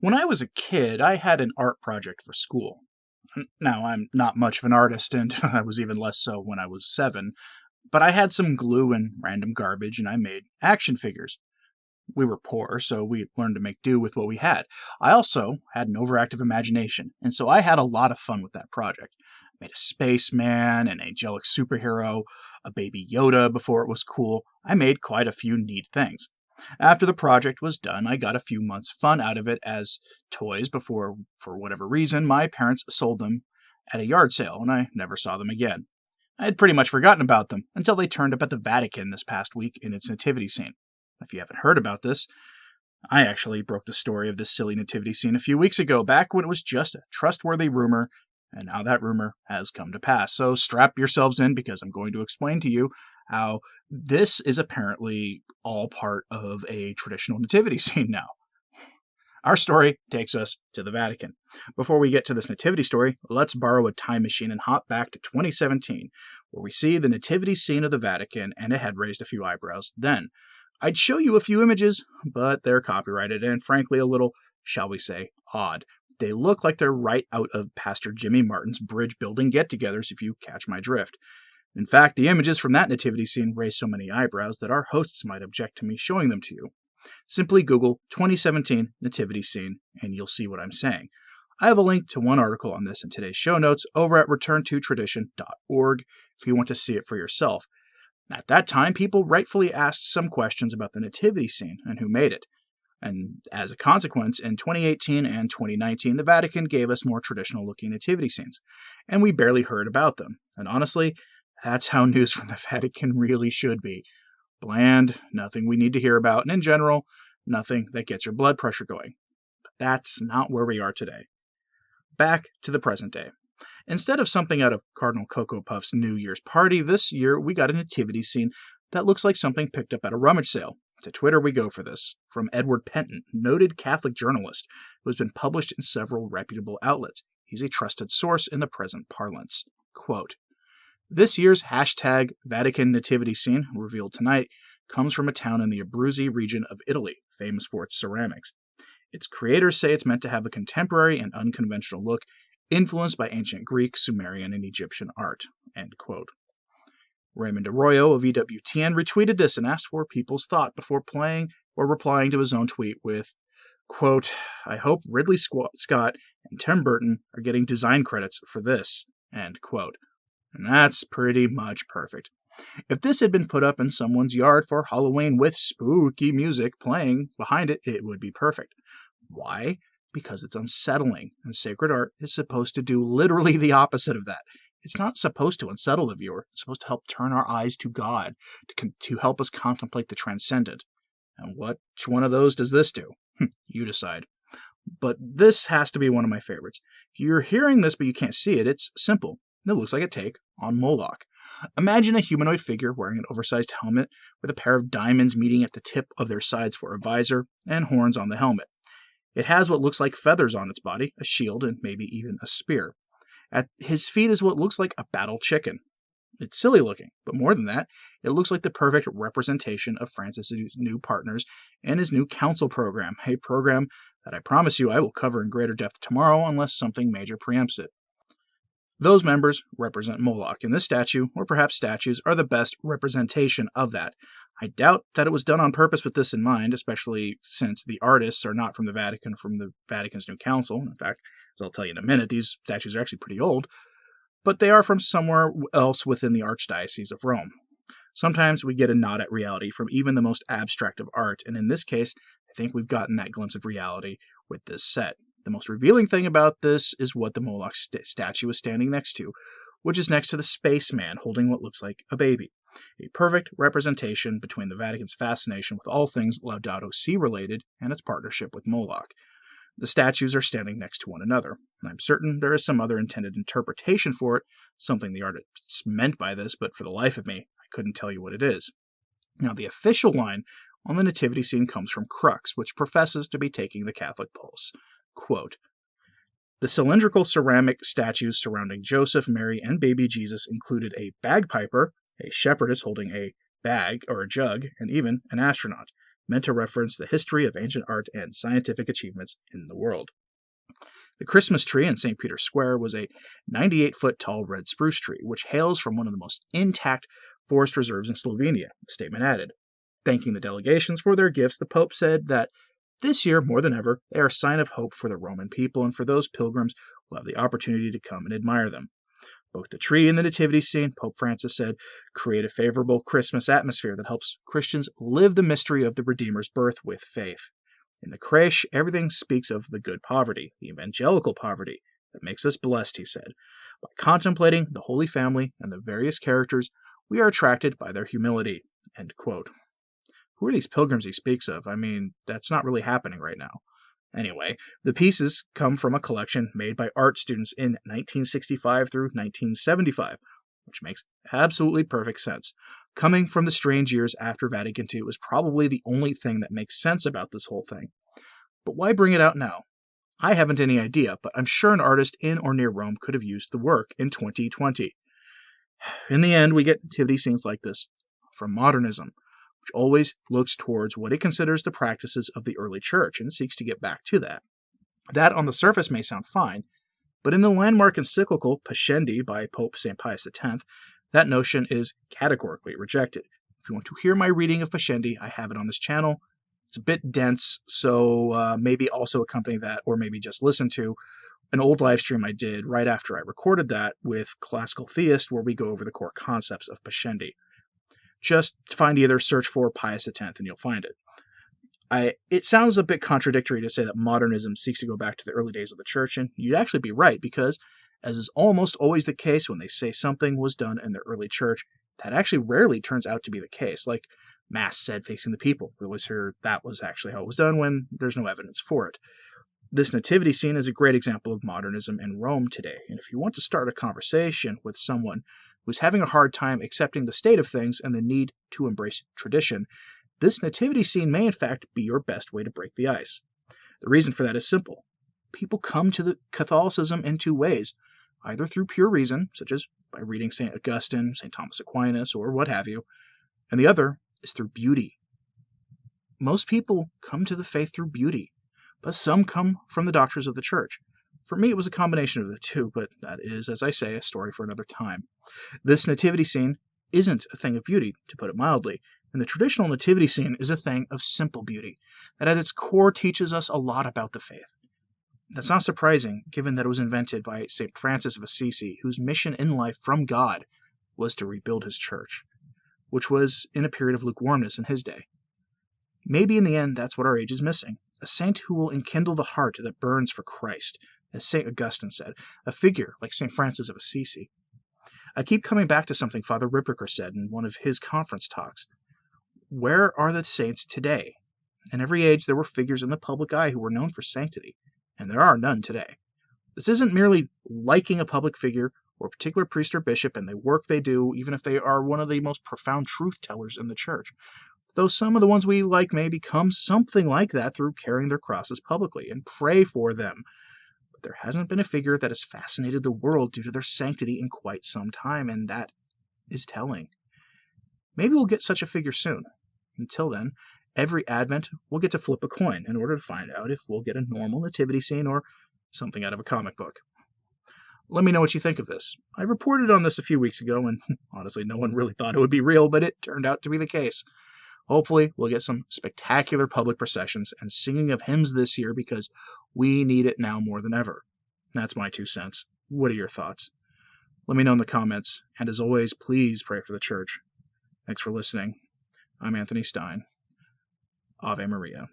When I was a kid, I had an art project for school. Now, I'm not much of an artist, and I was even less so when I was 7, but I had some glue and random garbage, and I made action figures. We were poor, so we learned to make do with what we had. I also had an overactive imagination, and so I had a lot of fun with that project. I made a spaceman, an angelic superhero, a baby Yoda before it was cool. I made quite a few neat things. After the project was done, I got a few months' fun out of it as toys before, for whatever reason, my parents sold them at a yard sale, and I never saw them again. I had pretty much forgotten about them until they turned up at the Vatican this past week in its nativity scene. If you haven't heard about this, I actually broke the story of this silly nativity scene a few weeks ago, back when it was just a trustworthy rumor, and now that rumor has come to pass. So strap yourselves in because I'm going to explain to you how this is apparently all part of a traditional nativity scene now. Our story takes us to the Vatican. Before we get to this nativity story, let's borrow a time machine and hop back to 2017, where we see the nativity scene of the Vatican, and it had raised a few eyebrows then. I'd show you a few images, but they're copyrighted and frankly a little, shall we say, odd. They look like they're right out of Pastor Jimmy Martin's bridge building get-togethers, if you catch my drift. In fact, the images from that nativity scene raise so many eyebrows that our hosts might object to me showing them to you. Simply Google 2017 nativity scene and you'll see what I'm saying. I have a link to one article on this in today's show notes over at returntotradition.org if you want to see it for yourself. At that time, people rightfully asked some questions about the nativity scene and who made it. And as a consequence, in 2018 and 2019, the Vatican gave us more traditional-looking nativity scenes, and we barely heard about them. And honestly, that's how news from the Vatican really should be. Bland, nothing we need to hear about, and in general, nothing that gets your blood pressure going. But that's not where we are today. Back to the present day. Instead of something out of Cardinal Cocoa Puff's New Year's party, this year we got a nativity scene that looks like something picked up at a rummage sale. To Twitter we go for this, from Edward Penton, noted Catholic journalist, who has been published in several reputable outlets. He's a trusted source in the present parlance. Quote, "This year's hashtag Vatican nativity scene, revealed tonight, comes from a town in the Abruzzi region of Italy, famous for its ceramics. Its creators say it's meant to have a contemporary and unconventional look, influenced by ancient Greek, Sumerian, and Egyptian art." End quote. Raymond Arroyo of EWTN retweeted this and asked for people's thought before replying to his own tweet with, quote, "I hope Ridley Scott and Tim Burton are getting design credits for this." End quote. And that's pretty much perfect. If this had been put up in someone's yard for Halloween with spooky music playing behind it, it would be perfect. Why? Because it's unsettling, and sacred art is supposed to do literally the opposite of that. It's not supposed to unsettle the viewer. It's supposed to help turn our eyes to God, to help us contemplate the transcendent. And which one of those does this do? You decide. But this has to be one of my favorites. If you're hearing this but you can't see it, it's simple. It looks like a take on Moloch. Imagine a humanoid figure wearing an oversized helmet with a pair of diamonds meeting at the tip of their sides for a visor and horns on the helmet. It has what looks like feathers on its body, a shield, and maybe even a spear. At his feet is what looks like a battle chicken. It's silly looking, but more than that, it looks like the perfect representation of Francis's new partners and his new council program, a program that I promise you I will cover in greater depth tomorrow unless something major preempts it. Those members represent Moloch, and this statue, or perhaps statues, are the best representation of that. I doubt that it was done on purpose with this in mind, especially since the artists are not from the Vatican, from the Vatican's new council. In fact, as I'll tell you in a minute, these statues are actually pretty old, but they are from somewhere else within the Archdiocese of Rome. Sometimes we get a nod at reality from even the most abstract of art, and in this case, I think we've gotten that glimpse of reality with this set. The most revealing thing about this is what the Moloch statue is standing next to, which is next to the spaceman holding what looks like a baby. A perfect representation between the Vatican's fascination with all things Laudato Si related and its partnership with Moloch. The statues are standing next to one another. I'm certain there is some other intended interpretation for it, something the artists meant by this, but for the life of me, I couldn't tell you what it is. Now, the official line on the nativity scene comes from Crux, which professes to be taking the Catholic pulse. Quote, "The cylindrical ceramic statues surrounding Joseph, Mary, and baby Jesus included a bagpiper, a shepherdess holding a bag or a jug, and even an astronaut. meant to reference the history of ancient art and scientific achievements in the world. The Christmas tree in St. Peter's Square was a 98-foot tall red spruce tree, which hails from one of the most intact forest reserves in Slovenia, the statement added. Thanking the delegations for their gifts, the Pope said that this year, more than ever, they are a sign of hope for the Roman people and for those pilgrims who have the opportunity to come and admire them. Both the tree and the nativity scene, Pope Francis said, create a favorable Christmas atmosphere that helps Christians live the mystery of the Redeemer's birth with faith. In the creche, everything speaks of the good poverty, the evangelical poverty, that makes us blessed, he said. By contemplating the Holy Family and the various characters, we are attracted by their humility. End quote. Who are these pilgrims he speaks of? I mean, that's not really happening right now. Anyway, the pieces come from a collection made by art students in 1965 through 1975, which makes absolutely perfect sense. Coming from the strange years after Vatican II is probably the only thing that makes sense about this whole thing. But why bring it out now? I haven't any idea, but I'm sure an artist in or near Rome could have used the work in 2020. In the end, we get nativity scenes like this from modernism, which always looks towards what it considers the practices of the early church and seeks to get back to that. That, on the surface, may sound fine, but in the landmark encyclical Pascendi by Pope St. Pius X, that notion is categorically rejected. If you want to hear my reading of Pascendi, I have it on this channel. It's a bit dense, so maybe also accompany that, or maybe just listen to an old live stream I did right after I recorded that with Classical Theist, where we go over the core concepts of Pascendi. Just search for Pius X and you'll find it. It sounds a bit contradictory to say that modernism seeks to go back to the early days of the church, and you'd actually be right, because, as is almost always the case when they say something was done in the early church, that actually rarely turns out to be the case. Like Mass said facing the people. We always hear that was actually how it was done when there's no evidence for it. This nativity scene is a great example of modernism in Rome today, and if you want to start a conversation with someone who's having a hard time accepting the state of things and the need to embrace tradition, this nativity scene may in fact be your best way to break the ice. The reason for that is simple. People come to the Catholicism in two ways, either through pure reason, such as by reading St. Augustine, St. Thomas Aquinas, or what have you, and the other is through beauty. Most people come to the faith through beauty, but some come from the doctrines of the church. For me, it was a combination of the two, but that is, as I say, a story for another time. This nativity scene isn't a thing of beauty, to put it mildly, and the traditional nativity scene is a thing of simple beauty, that at its core teaches us a lot about the faith. That's not surprising, given that it was invented by St. Francis of Assisi, whose mission in life from God was to rebuild his church, which was in a period of lukewarmness in his day. Maybe in the end, that's what our age is missing, a saint who will enkindle the heart that burns for Christ, as St. Augustine said, a figure like St. Francis of Assisi. I keep coming back to something Father Ripperger said in one of his conference talks. Where are the saints today? In every age, there were figures in the public eye who were known for sanctity, and there are none today. This isn't merely liking a public figure or a particular priest or bishop and the work they do, even if they are one of the most profound truth-tellers in the church. Though some of the ones we like may become something like that through carrying their crosses publicly, and pray for them. But there hasn't been a figure that has fascinated the world due to their sanctity in quite some time, and that is telling. Maybe we'll get such a figure soon. Until then, every Advent we'll get to flip a coin in order to find out if we'll get a normal nativity scene or something out of a comic book. Let me know what you think of this. I reported on this a few weeks ago, and honestly, no one really thought it would be real, but it turned out to be the case. Hopefully, we'll get some spectacular public processions and singing of hymns this year because we need it now more than ever. That's my 2 cents. What are your thoughts? Let me know in the comments, and as always, please pray for the church. Thanks for listening. I'm Anthony Stine. Ave Maria.